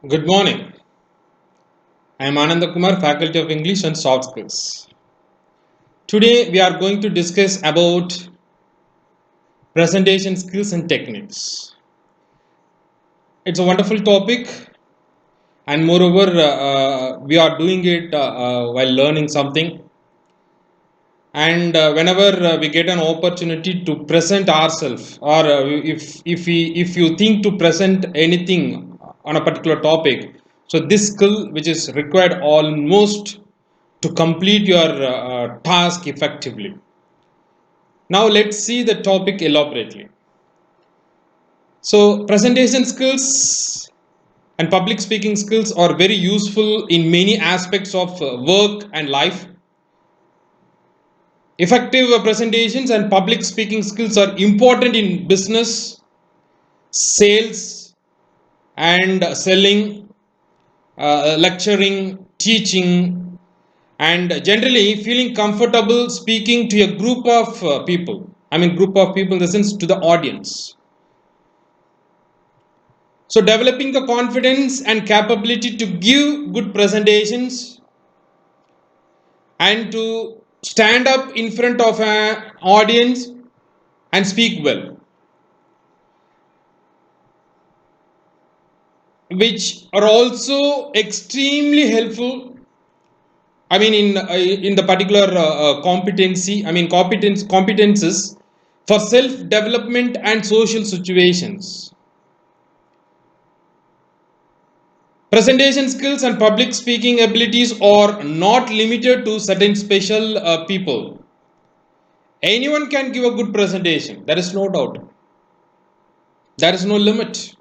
Good morning. I am Ananda Kumar, Faculty of English and Soft Skills. Today we are going to discuss about presentation skills and techniques. It's a wonderful topic, and moreover, we are doing it while learning something. And whenever we get an opportunity to present ourselves, or if you think to present anything on a particular topic, so this skill which is required almost to complete your task effectively. Now let's see the topic elaborately. So presentation skills and public speaking skills are very useful in many aspects of work and life. Effective presentations and public speaking skills are important in business, sales, and selling, lecturing, teaching, and generally feeling comfortable speaking to a group of people. I mean, group of people in the sense to the audience. So, developing the confidence and capability to give good presentations and to stand up in front of an audience and speak well, which are also extremely helpful. I mean, in the particular competency, I mean competences for self development and social situations. Presentation skills and public speaking abilities are not limited to certain special people. Anyone can give a good presentation. There is no doubt. There is no limit.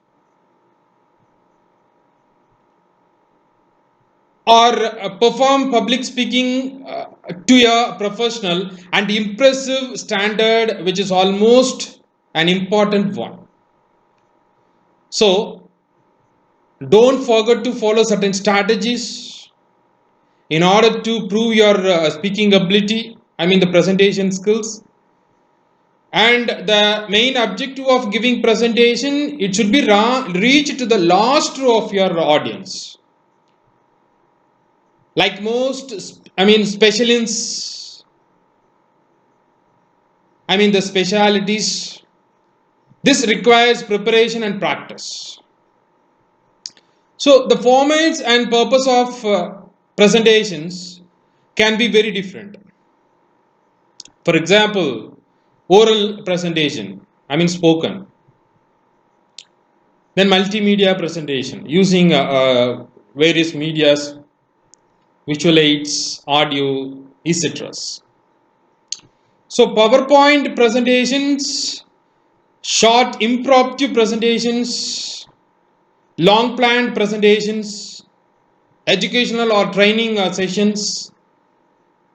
Or perform public speaking to a professional and impressive standard, which is almost an important one. So, don't forget to follow certain strategies in order to prove your speaking ability, I mean, the presentation skills. And the main objective of giving presentation, it should be reached to the last row of your audience. Like most, I mean, specialists, I mean, the specialities, this requires preparation and practice. So, the formats and purpose of presentations can be very different. For example, oral presentation, I mean, spoken. Then multimedia presentation using various medias, visual aids, audio, etc. So PowerPoint presentations, short impromptu presentations, long planned presentations, educational or training sessions,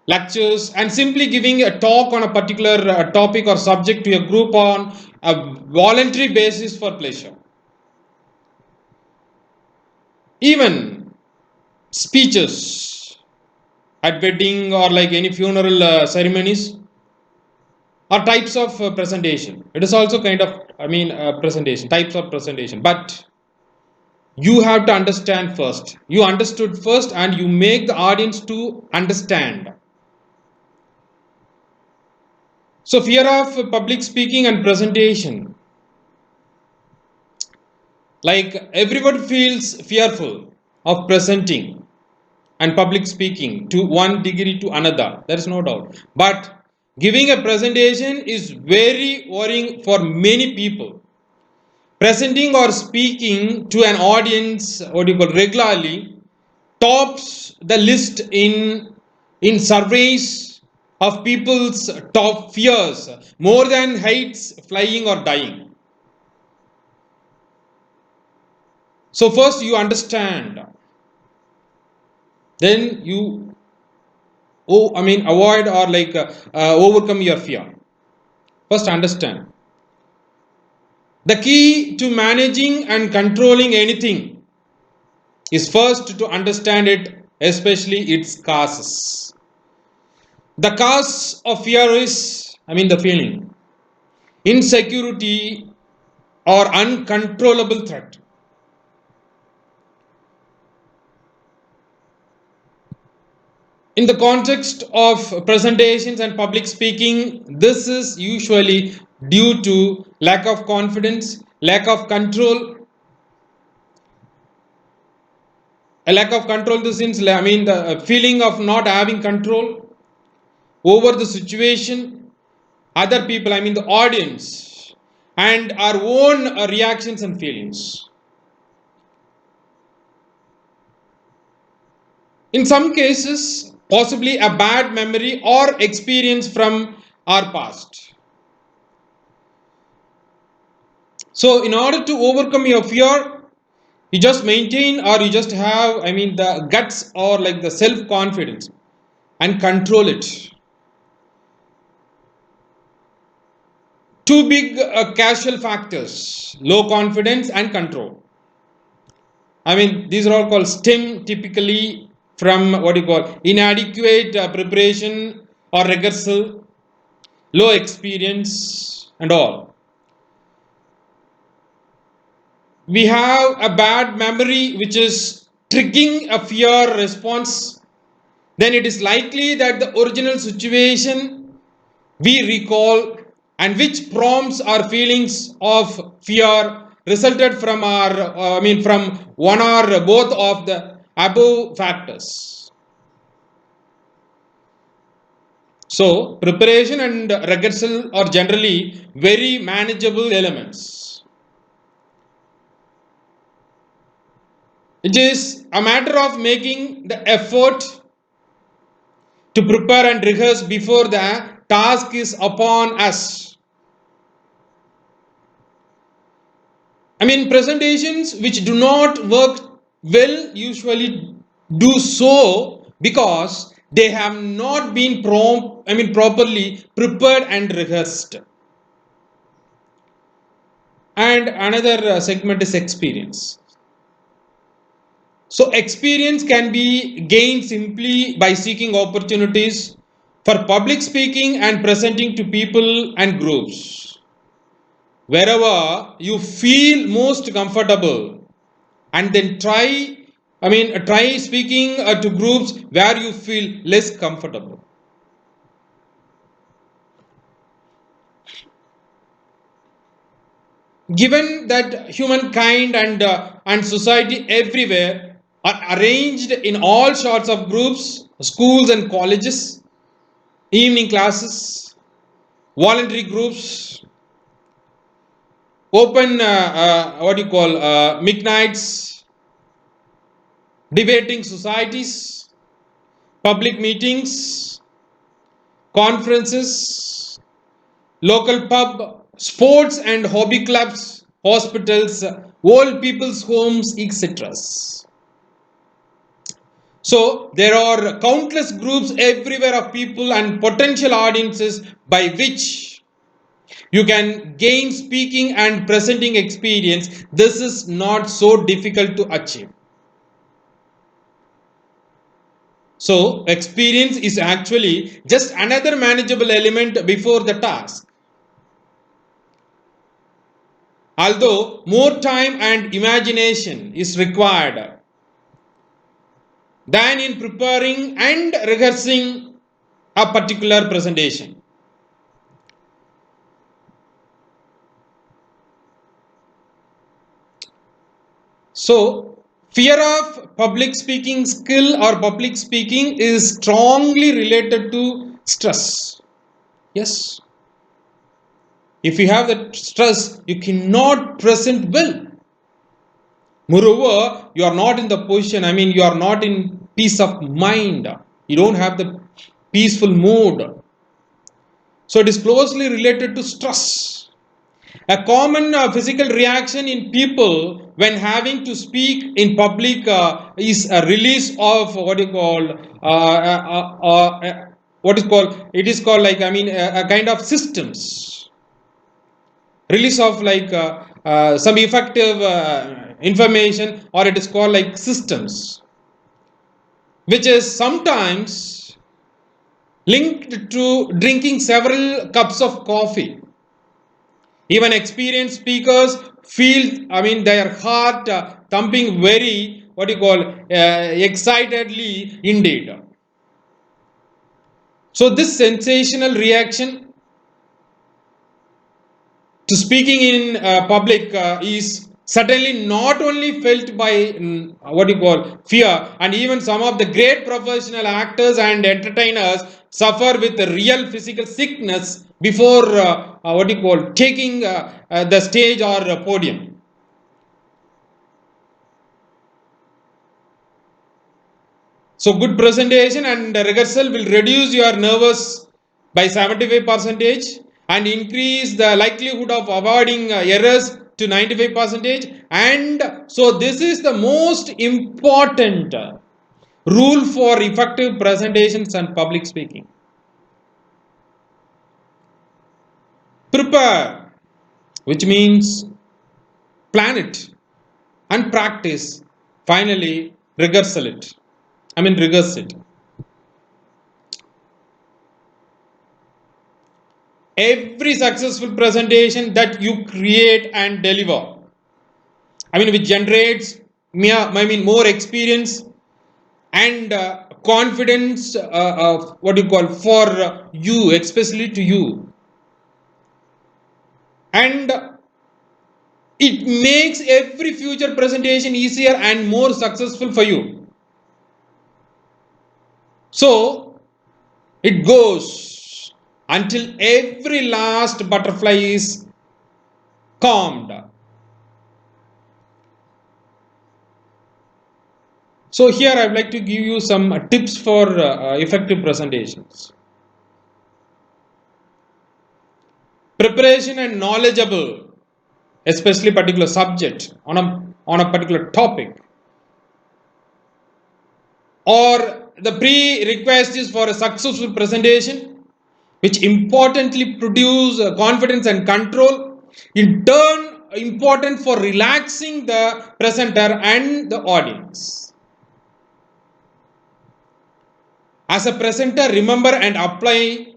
lectures, and simply giving a talk on a particular topic or subject to a group on a voluntary basis for pleasure. Even speeches at wedding or like any funeral ceremonies are types of presentation. It is also kind of, I mean, presentation, types of presentation. But you have to understand first. You understood first and you make the audience to understand. So, fear of public speaking and presentation. Like everyone feels fearful of presenting and public speaking to one degree to another. There is no doubt. But giving a presentation is very worrying for many people. Presenting or speaking to an audience, what you call regularly, tops the list in surveys of people's top fears more than heights, flying, or dying. So first you understand, then you avoid or like overcome your fear. First understand. The key to managing and controlling anything is first to understand it, especially its causes. The cause of fear is, the feeling, insecurity or uncontrollable threat. In the context of presentations and public speaking, this is usually due to lack of confidence, lack of control, a lack of control. This means, I mean, the feeling of not having control over the situation, other people, I mean, the audience, and our own reactions and feelings. In some cases, possibly a bad memory or experience from our past. So, in order to overcome your fear, you just maintain or you just have, I mean, the guts or like the self confidence and control it. Two big casual factors: low confidence and control. I mean, these are all called STEM, typically from what you call inadequate preparation or rehearsal, low experience, and all. We have a bad memory which is triggering a fear response. Then it is likely that the original situation we recall and which prompts our feelings of fear resulted from our from one or both of the above factors. So preparation and rehearsal are generally very manageable elements. It is a matter of making the effort to prepare and rehearse before the task is upon us. I mean, presentations which do not work well usually do so because they have not been properly prepared and rehearsed. And another segment is experience. So, experience can be gained simply by seeking opportunities for public speaking and presenting to people and groups. Wherever you feel most comfortable, and then try speaking to groups where you feel less comfortable. Given that humankind and society everywhere are arranged in all sorts of groups, schools and colleges, evening classes, voluntary groups, open what do you call midnights, debating societies, public meetings, conferences, local pub, sports and hobby clubs, hospitals, old people's homes, etc. So there are countless groups everywhere of people and potential audiences by which you can gain speaking and presenting experience. This is not so difficult to achieve. So experience is actually just another manageable element before the task. Although more time and imagination is required than in preparing and rehearsing a particular presentation. So, fear of public speaking skill or public speaking is strongly related to stress. Yes. If you have that stress, you cannot present well. Moreover, you are not in the position, you are not in peace of mind. You don't have the peaceful mood. So it is closely related to stress. A common physical reaction in people when having to speak in public is a release of what is called, it is called like, a kind of systems. Release of some effective information, or it is called like systems, which is sometimes linked to drinking several cups of coffee. Even experienced speakers feel, their heart thumping very, excitedly indeed. So this sensational reaction to speaking in public is certainly not only felt by what you call fear, and even some of the great professional actors and entertainers suffer with the real physical sickness before what you call taking the stage or podium. So good presentation and rehearsal will reduce your nervous by 75 percentage and increase the likelihood of avoiding errors to 95 percentage. And so this is the most important rule for effective presentations and public speaking. Prepare, which means plan it and practice. Finally, rehearsal it. Rehearse it. Every successful presentation that you create and deliver, which generates more experience and confidence, what you call for you, especially to you, and it makes every future presentation easier and more successful for you. So it goes until every last butterfly is calmed. So here I would like to give you some tips for effective presentations. Preparation and knowledgeable, especially particular subject on a particular topic, or the prerequisite is for a successful presentation, which importantly produce confidence and control. In turn, important for relaxing the presenter and the audience. As a presenter, remember and apply.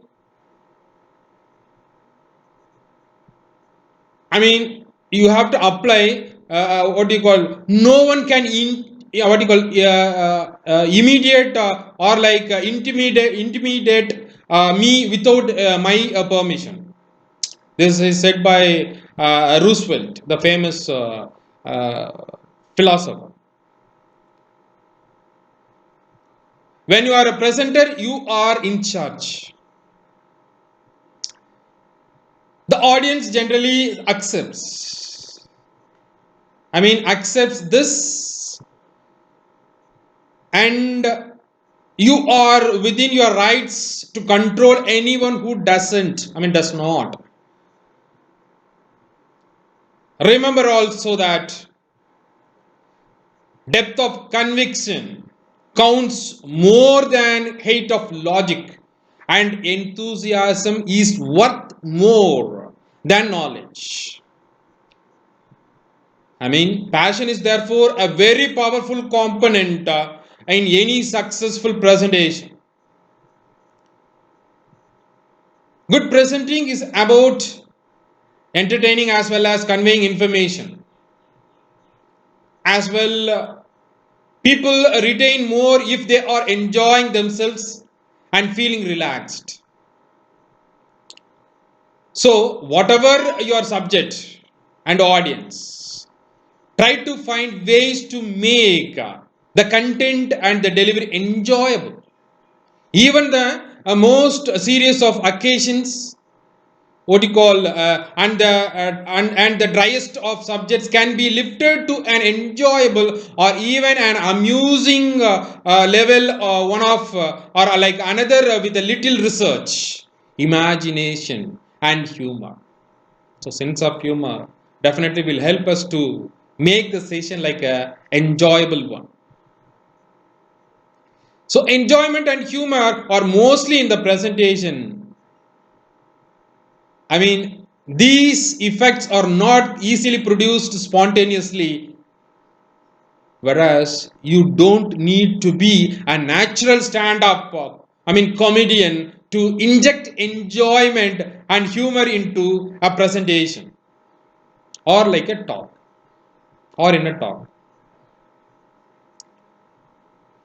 You have to apply what you call. No one can what you call immediate or like intimidate me without my permission. This is said by Roosevelt, the famous uh, philosopher. When you are a presenter, you are in charge. The audience generally accepts this, and you are within your rights to control anyone who does not. Remember also that depth of conviction counts more than height of logic, and enthusiasm is worth more than knowledge. Passion is therefore a very powerful component in any successful presentation. Good presenting is about entertaining as well as conveying information. As well, people retain more if they are enjoying themselves and feeling relaxed. So, whatever your subject and audience, try to find ways to make the content and the delivery enjoyable. Even the most serious of occasions, what you call and the driest of subjects can be lifted to an enjoyable or even an amusing level, one of or like another with a little research, imagination and humor. So sense of humor definitely will help us to make the session like a enjoyable one. So enjoyment and humor are mostly in the presentation. These effects are not easily produced spontaneously, whereas you don't need to be a natural stand-up, comedian to inject enjoyment and humor into a presentation or like a talk or in a talk.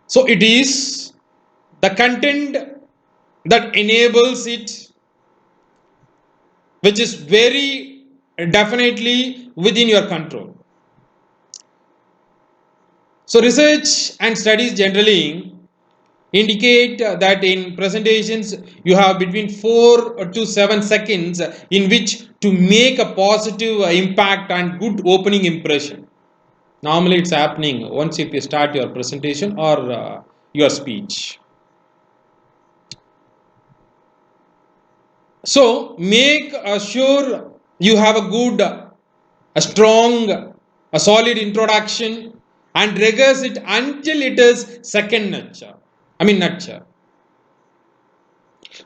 So it is the content that enables it, which is very definitely within your control. So research and studies generally indicate that in presentations you have between 4 to 7 seconds in which to make a positive impact and good opening impression. Normally it's happening once if you start your presentation or your speech. So make sure you have a good, a strong, a solid introduction and rehearse it until it is second nature. Nature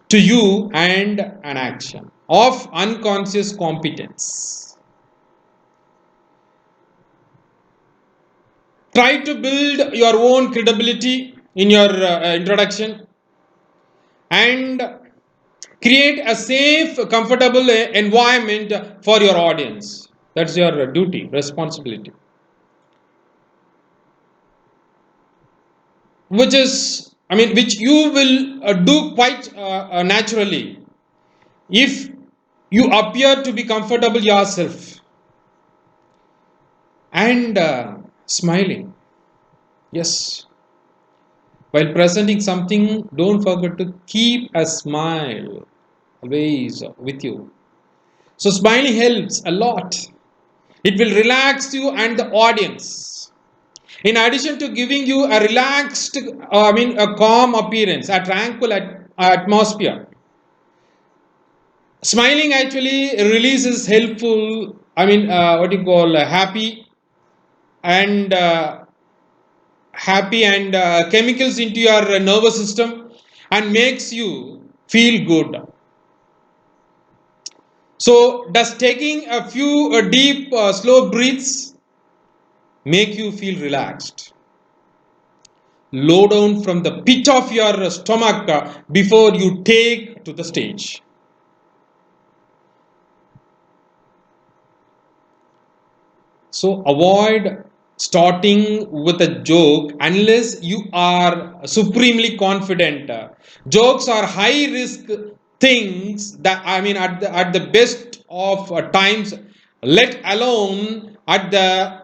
to you and an action of unconscious competence. Try to build your own credibility in your introduction and create a safe, comfortable environment for your audience. That's your duty, responsibility. Which you will do quite naturally if you appear to be comfortable yourself and smiling. Yes. While presenting something, don't forget to keep a smile always with you. So smiling helps a lot. It will relax you and the audience. In addition to giving you a relaxed, a calm appearance, a tranquil atmosphere, smiling actually releases helpful, happy and chemicals into your nervous system and makes you feel good. So does taking a few deep slow breaths make you feel relaxed? Low down from the pit of your stomach before you take to the stage. So avoid starting with a joke unless you are supremely confident. Jokes are high risk things that at the best of times, let alone at the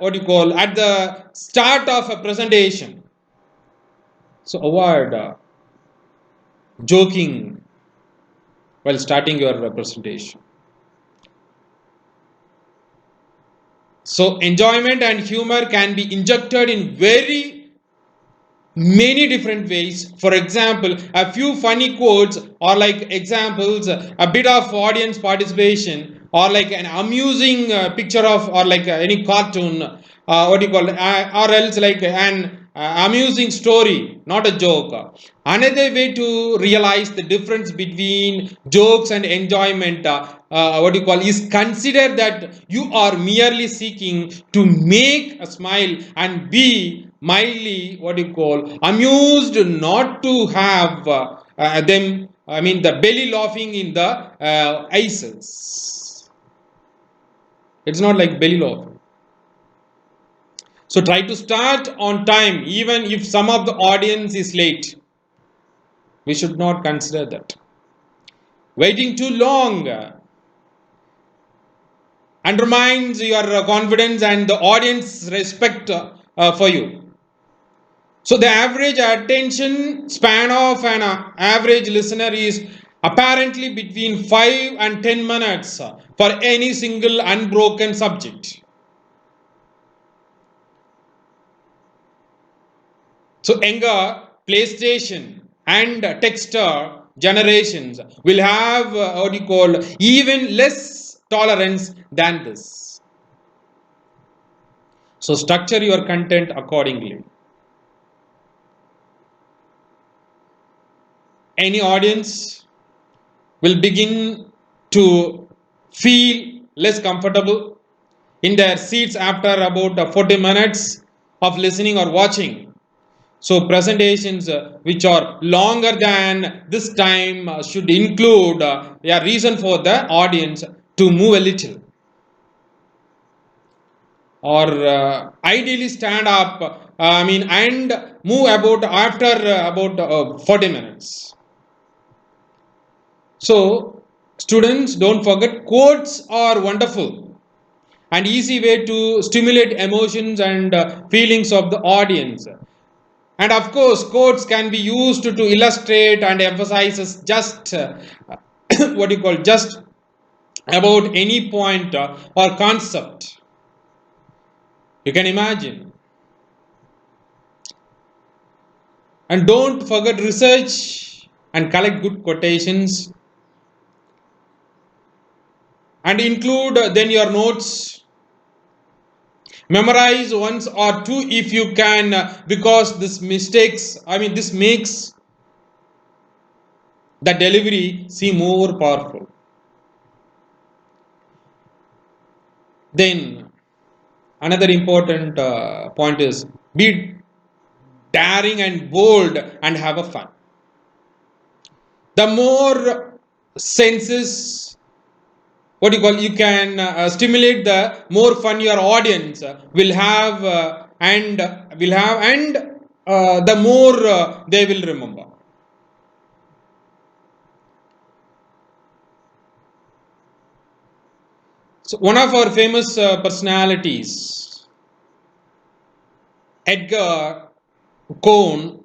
at the start of a presentation. So avoid joking while starting your presentation. So enjoyment and humor can be injected in very many different ways. For example, a few funny quotes or like examples, a bit of audience participation or like an amusing picture of or like any cartoon, or else like an amusing story, not a joke. Another way to realize the difference between jokes and enjoyment, is consider that you are merely seeking to make a smile and be mildly amused, not to have them the belly laughing in the aisles. It's not like belly laughing. So try to start on time even if some of the audience is late. We should not consider that. Waiting too long undermines your confidence and the audience respect for you. So the average attention span of an average listener is apparently between 5 and 10 minutes for any single unbroken subject. So younger PlayStation and Texter generations will have even less tolerance than this. So structure your content accordingly. Any audience will begin to feel less comfortable in their seats after about 40 minutes of listening or watching. So presentations which are longer than this time should include a reason for the audience to move a little or ideally stand up and move about after about 40 minutes. So, students, don't forget, quotes are wonderful and easy way to stimulate emotions and feelings of the audience. And of course, quotes can be used to illustrate and emphasizes just what you call just about any point or concept. You can imagine. And don't forget research and collect good quotations and include then your notes. Memorize once or two if you can, because this makes the delivery seem more powerful. Then another important point is be daring and bold and have a fun. The more senses, what you can stimulate, the more fun your audience will have, and the more they will remember. So one of our famous personalities, Edgar Cohn,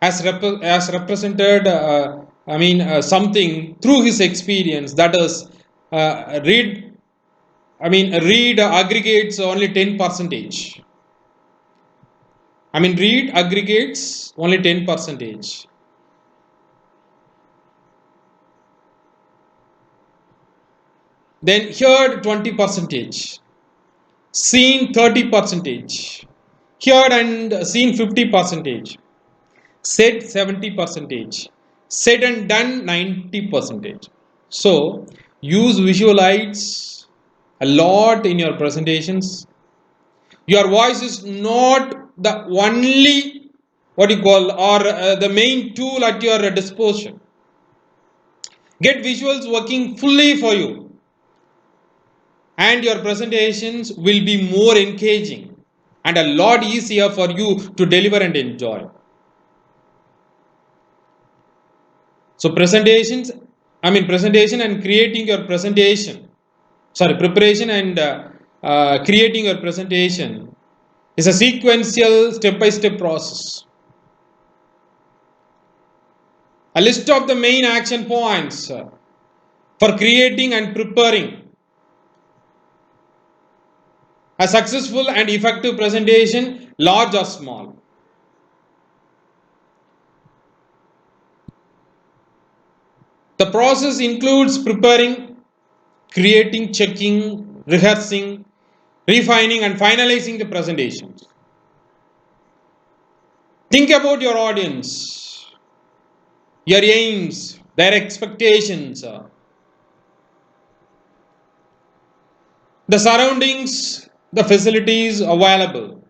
has represented something through his experience, that is read read aggregates only 10 percentage. Read aggregates only 10 percentage. Then heard 20 percentage, seen 30 percentage, heard and seen 50 percentage, said 70 percentage, said and done 90 percentage. So use visualize a lot in your presentations. Your voice is not the only what you call or the main tool at your disposal. Get visuals working fully for you, and your presentations will be more engaging and a lot easier for you to deliver and enjoy. So presentation and creating your presentation, preparation and creating your presentation is a sequential step-by-step process. A list of the main action points for creating and preparing a successful and effective presentation, large or small. The process includes preparing, creating, checking, rehearsing, refining, and finalizing the presentations. Think about your audience, your aims, their expectations, the surroundings, the facilities available,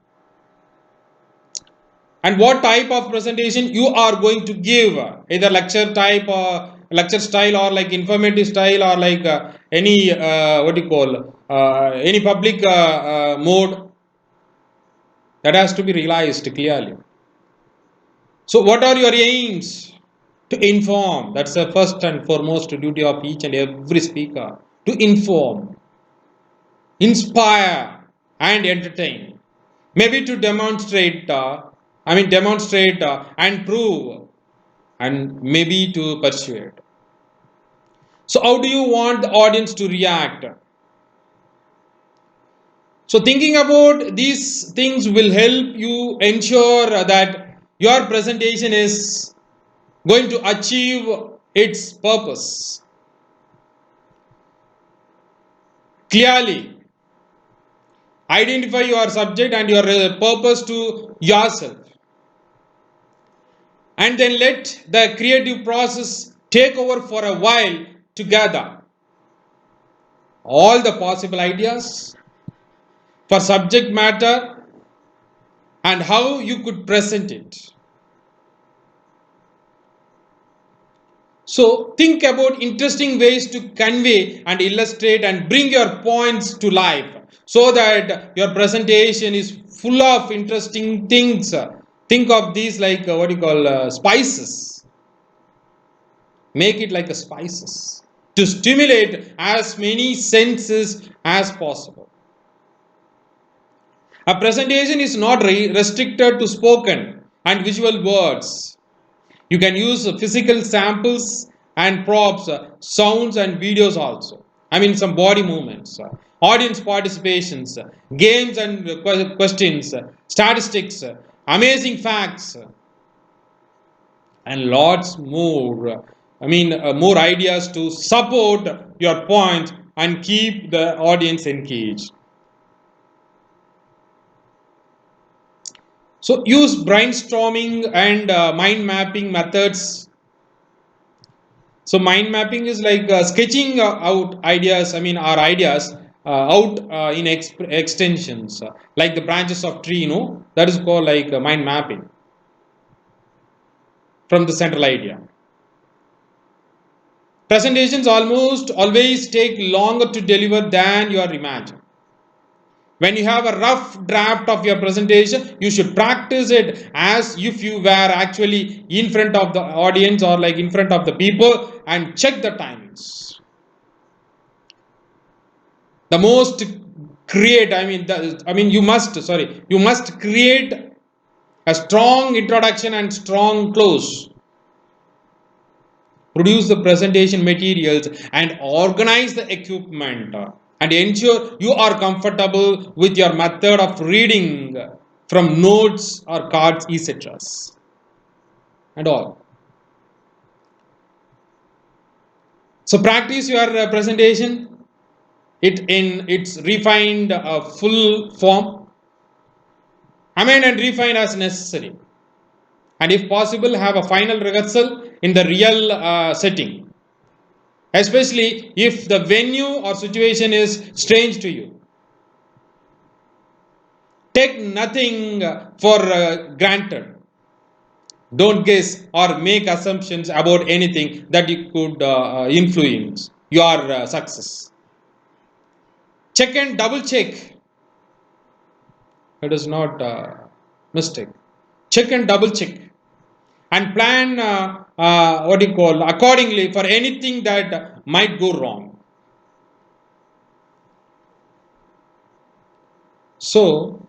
and what type of presentation you are going to give, either lecture type or lecture style, or like informative style, or like any any public mode. That has to be realized clearly. So what are your aims? To inform. That's the first and foremost duty of each and every speaker, to inform, inspire, and entertain. Maybe to demonstrate and prove, and maybe to persuade. So how do you want the audience to react? So thinking about these things will help you ensure that your presentation is going to achieve its purpose. Clearly, identify your subject and your purpose to yourself. And then let the creative process take over for a while to gather all the possible ideas for subject matter and how you could present it. So think about interesting ways to convey and illustrate and bring your points to life, so that your presentation is full of interesting things. Think of these like spices. Make it like a spices to stimulate as many senses as possible. A presentation is not restricted to spoken and visual words. You can use physical samples and props, sounds and videos also. I mean, some body movements, audience participations, games and questions, statistics, amazing facts, and lots more. More ideas to support your point and keep the audience engaged. So use brainstorming and mind mapping methods. So mind mapping is like sketching out ideas. Our ideas out in extensions, like the branches of tree. That is called like mind mapping from the central idea. Presentations almost always take longer to deliver than you are imagined. When you have a rough draft of your presentation, you should practice it as if you were actually in front of the audience or like in front of the people and check the timings. The most create, you must create a strong introduction and strong close. Produce the presentation materials and organize the equipment and ensure you are comfortable with your method of reading from notes or cards, etc. and all. So practice your presentation it in its refined full form. Amend and refine as necessary, and if possible have a final rehearsal in the real setting, especially if the venue or situation is strange to you. Take nothing for granted. Don't guess or make assumptions about anything that you could influence your success. Check and double check. It is not mistake. Check and double check, and plan accordingly for anything that might go wrong. So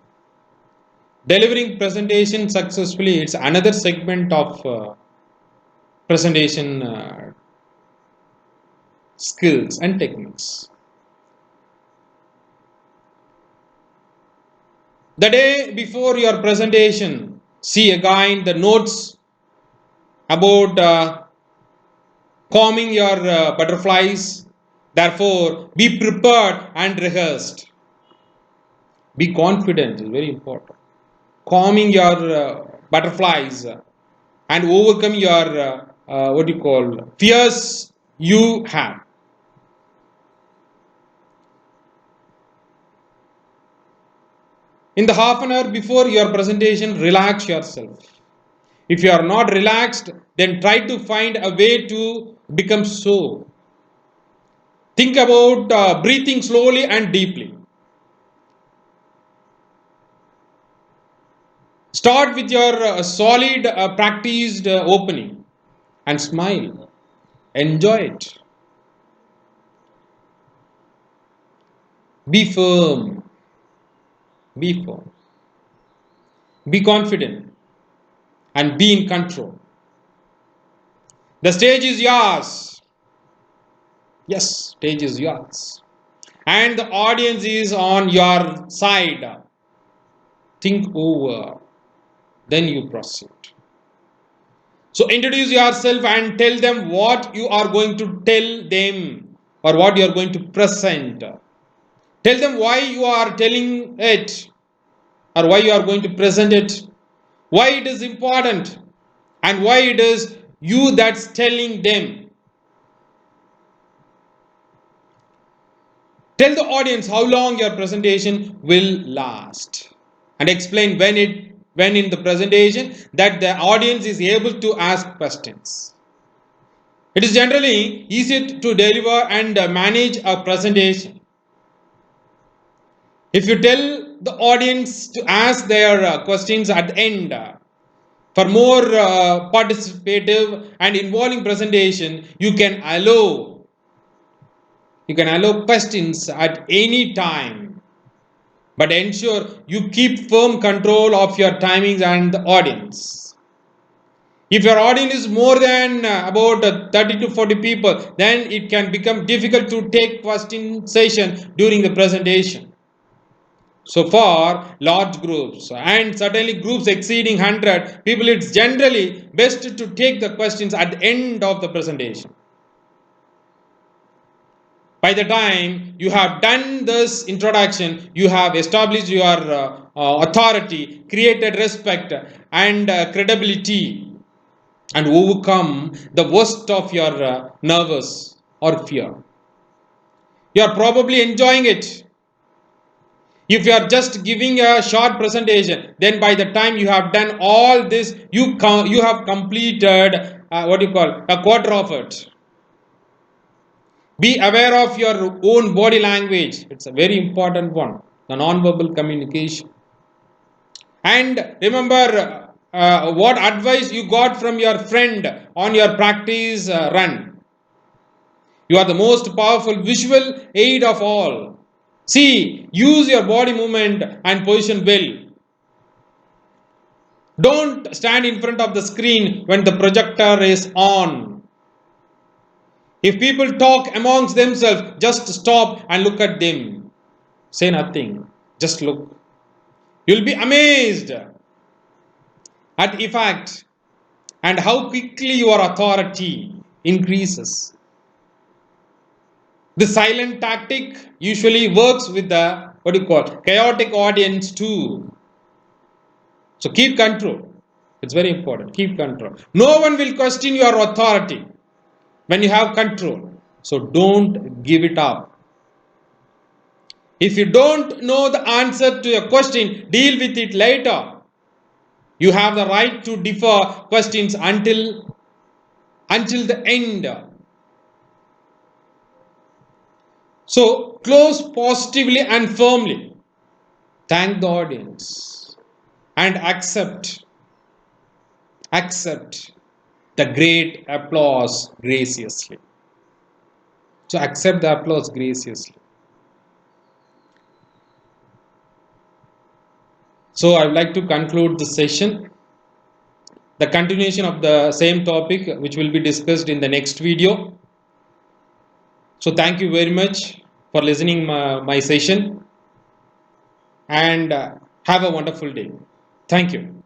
delivering presentation successfully, it's another segment of presentation skills and techniques. The day before your presentation, see again the notes about calming your butterflies. Therefore, be prepared and rehearsed. Be confident is very important. Calming your butterflies and overcome your fears you have. In the half an hour before your presentation, relax yourself. If you are not relaxed, then try to find a way to become so. Think about breathing slowly and deeply. Start with your solid practiced opening and smile. Enjoy it. Be firm. Be firm. Be confident and be in control. The stage is yours. Yes, stage is yours. And the audience is on your side. Think over. Then you proceed. So introduce yourself and tell them what you are going to tell them or what you are going to present. Tell them why you are telling it or why you are going to present it, why it is important, and why it is you that's telling them. Tell the audience how long your presentation will last and explain when in the presentation that the audience is able to ask questions. It is generally easy to deliver and manage a presentation. If you tell the audience to ask their questions at the end, For more participative and involving presentation, you can allow questions at any time, but ensure you keep firm control of your timings and the audience. If your audience is more than about 30 to 40 people, then it can become difficult to take question session during the presentation. So for large groups and certainly groups exceeding 100 people, it's generally best to take the questions at the end of the presentation. By the time you have done this introduction, you have established your authority, created respect and credibility, and overcome the worst of your nervous or fear. You are probably enjoying it. If you are just giving a short presentation, then by the time you have done all this, you have completed a quarter of it. Be aware of your own body language. It's a very important one, the non-verbal communication. And remember what advice you got from your friend on your practice run. You are the most powerful visual aid of all. See, use your body movement and position well. Don't stand in front of the screen when the projector is on. If people talk amongst themselves, just stop and look at them. Say nothing, just look. You'll be amazed at effect and how quickly your authority increases. The silent tactic usually works with the chaotic audience too. So keep control. It's very important. Keep control. No one will question your authority when you have control. So don't give it up. If you don't know the answer to a question, deal with it later. You have the right to defer questions until the end. So close positively and firmly. Thank the audience and accept the great applause graciously. So accept the applause graciously. So I would like to conclude the session. The continuation of the same topic which will be discussed in the next video. So thank you very much for listening my session and have a wonderful day. Thank you.